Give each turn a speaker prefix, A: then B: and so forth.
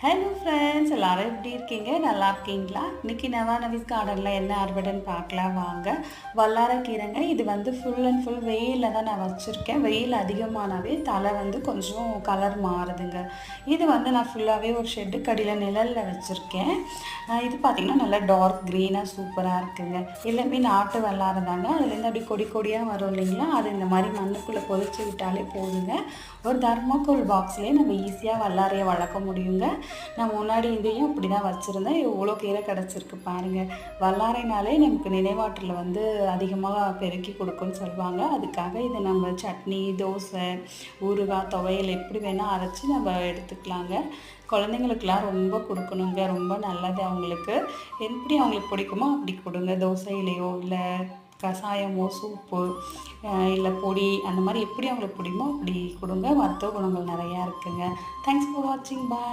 A: Hello friends, எல்லாரும் எப்படி இருக்கீங்க? நல்லா இருக்கீங்களா? இன்றைக்கி நவாநவிஸ் கார்டனில் என்ன அறுவடைன்னு பார்க்கலாம் வாங்க. வல்லாரக்கீரைங்க. இது வந்து ஃபுல் அண்ட் ஃபுல் வெயிலில் தான் நான் வச்சுருக்கேன். வெயில் அதிகமானாவே தலை வந்து கொஞ்சம் கலர் மாறுதுங்க. இது வந்து நான் ஃபுல்லாகவே ஒரு ஷெட்டுக்கு அடியில் நிழலில் வச்சுருக்கேன். இது பார்த்திங்கன்னா நல்லா டார்க் க்ரீனாக சூப்பராக இருக்குங்க. எல்லாமே நாட்டு வல்லாரம் தாங்க. அதுலேருந்து அப்படி கொடி கொடியாக வரும் இல்லைங்களா? அது இந்த மாதிரி மண்ணுக்குள்ளே பொதிச்சு விட்டாலே போதுங்க. ஒரு தர்மாக்கோல் பாக்ஸ்லேயே நம்ம ஈஸியாக வல்லாரையை வளர்க்க முடியுங்க. நான் முன்னாடி இதையும் இப்படி தான் வச்சுருந்தேன். எவ்வளோ கீரை கிடச்சிருக்கு பாருங்கள். வல்லாரைனாலே நமக்கு நினைவாற்றல் வந்து அதிகமாக பெருக்கி கொடுக்குன்னு சொல்லுவாங்க. அதுக்காக இதை நம்ம சட்னி, தோசை, ஊறுகாய், துவையல் எப்படி வேணால் அரைச்சி நம்ம எடுத்துக்கலாங்க. குழந்தைங்களுக்கெல்லாம் ரொம்ப கொடுக்கணுங்க. ரொம்ப நல்லது அவங்களுக்கு. எப்படி அவங்களுக்கு பிடிக்குமோ அப்படி கொடுங்க. தோசையிலையோ இல்லை கஷாயமோ, சூப்பு, இல்லை பொடி, அந்த மாதிரி எப்படி அவங்களுக்கு பிடிக்குமோ அப்படி கொடுங்க. மருத்துவ குணங்கள் நிறையா இருக்குங்க. தேங்க்ஸ் ஃபார் வாட்சிங். பாய்.